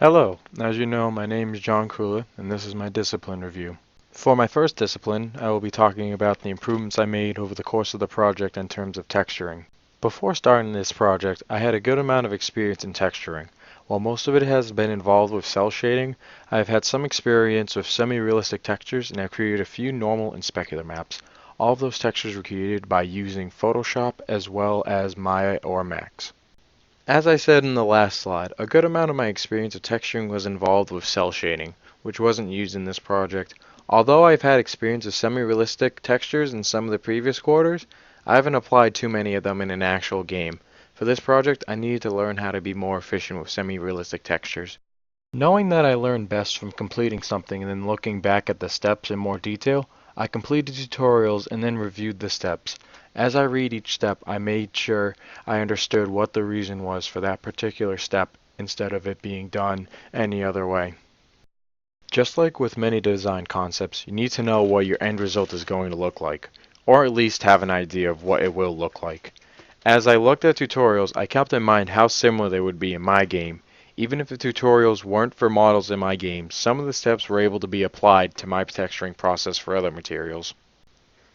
Hello, as you know, my name is John Krula, and this is my discipline review. For my first discipline, I will be talking about the improvements I made over the course of the project in terms of texturing. Before starting this project, I had a good amount of experience in texturing. While most of it has been involved with cel shading, I have had some experience with semi-realistic textures and have created a few normal and specular maps. All of those textures were created by using Photoshop as well as Maya or Max. As I said in the last slide, a good amount of my experience of texturing was involved with cel shading, which wasn't used in this project. Although I've had experience with semi-realistic textures in some of the previous quarters, I haven't applied too many of them in an actual game. For this project, I needed to learn how to be more efficient with semi-realistic textures. Knowing that I learn best from completing something and then looking back at the steps in more detail, I completed tutorials and then reviewed the steps. As I read each step, I made sure I understood what the reason was for that particular step instead of it being done any other way. Just like with many design concepts, you need to know what your end result is going to look like, or at least have an idea of what it will look like. As I looked at tutorials, I kept in mind how similar they would be in my game. Even if the tutorials weren't for models in my game, some of the steps were able to be applied to my texturing process for other materials.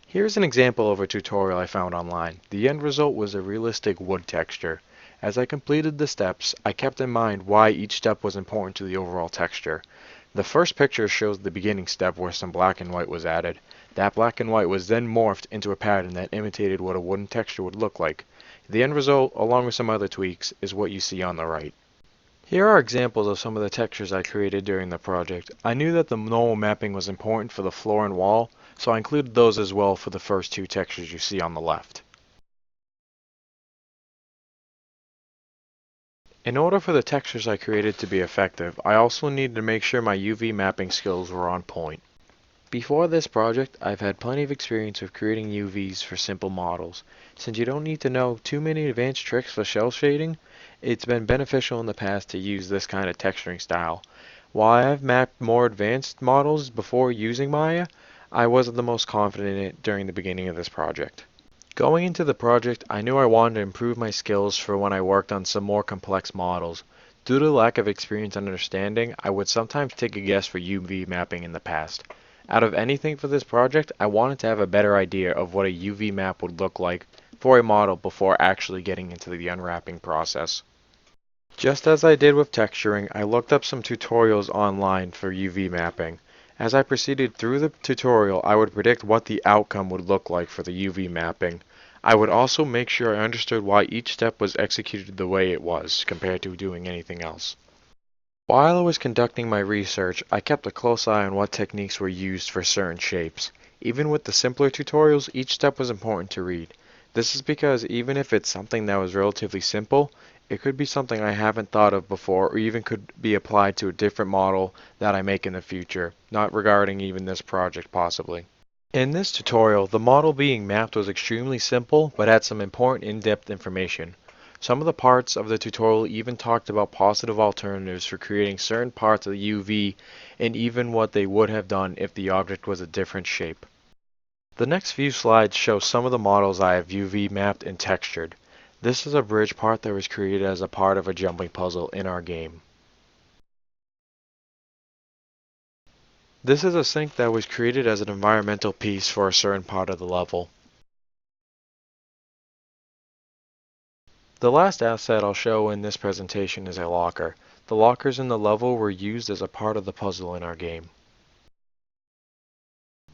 Here's an example of a tutorial I found online. The end result was a realistic wood texture. As I completed the steps, I kept in mind why each step was important to the overall texture. The first picture shows the beginning step where some black and white was added. That black and white was then morphed into a pattern that imitated what a wooden texture would look like. The end result, along with some other tweaks, is what you see on the right. Here are examples of some of the textures I created during the project. I knew that the normal mapping was important for the floor and wall, so I included those as well for the first two textures you see on the left. In order for the textures I created to be effective, I also needed to make sure my UV mapping skills were on point. Before this project, I've had plenty of experience with creating UVs for simple models. Since you don't need to know too many advanced tricks for cel shading, it's been beneficial in the past to use this kind of texturing style. While I've mapped more advanced models before using Maya, I wasn't the most confident in it during the beginning of this project. Going into the project, I knew I wanted to improve my skills for when I worked on some more complex models. Due to lack of experience and understanding, I would sometimes take a guess for UV mapping in the past. Out of anything for this project, I wanted to have a better idea of what a UV map would look like for a model before actually getting into the unwrapping process. Just as I did with texturing, I looked up some tutorials online for UV mapping. As I proceeded through the tutorial, I would predict what the outcome would look like for the UV mapping. I would also make sure I understood why each step was executed the way it was, compared to doing anything else. While I was conducting my research, I kept a close eye on what techniques were used for certain shapes. Even with the simpler tutorials, each step was important to read. This is because even if it's something that was relatively simple, it could be something I haven't thought of before or even could be applied to a different model that I make in the future, not regarding even this project possibly. In this tutorial, the model being mapped was extremely simple but had some important in-depth information. Some of the parts of the tutorial even talked about positive alternatives for creating certain parts of the UV and even what they would have done if the object was a different shape. The next few slides show some of the models I have UV mapped and textured. This is a bridge part that was created as a part of a jumping puzzle in our game. This is a sink that was created as an environmental piece for a certain part of the level. The last asset I'll show in this presentation is a locker. The lockers in the level were used as a part of the puzzle in our game.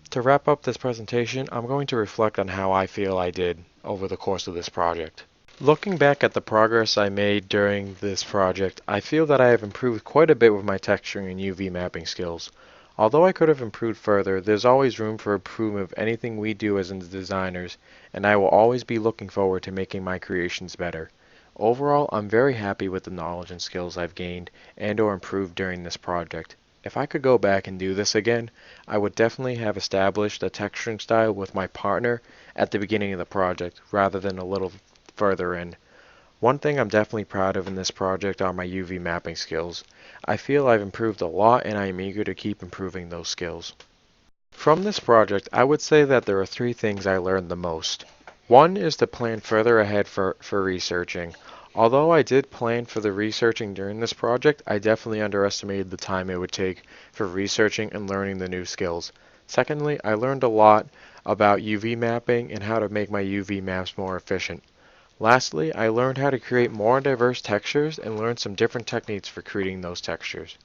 To wrap up this presentation, I'm going to reflect on how I feel I did over the course of this project. Looking back at the progress I made during this project, I feel that I have improved quite a bit with my texturing and UV mapping skills. Although I could have improved further, there's always room for improvement of anything we do as designers, and I will always be looking forward to making my creations better. Overall, I'm very happy with the knowledge and skills I've gained and or improved during this project. If I could go back and do this again, I would definitely have established a texturing style with my partner at the beginning of the project rather than a little further in. One thing I'm definitely proud of in this project are my UV mapping skills. I feel I've improved a lot and I am eager to keep improving those skills. From this project, I would say that there are three things I learned the most. One is to plan further ahead for researching. Although I did plan for the researching during this project, I definitely underestimated the time it would take for researching and learning the new skills. Secondly, I learned a lot about UV mapping and how to make my UV maps more efficient. Lastly, I learned how to create more diverse textures and learned some different techniques for creating those textures.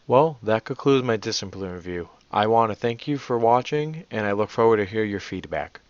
Well, that concludes my discipline review. I want to thank you for watching and I look forward to hear your feedback.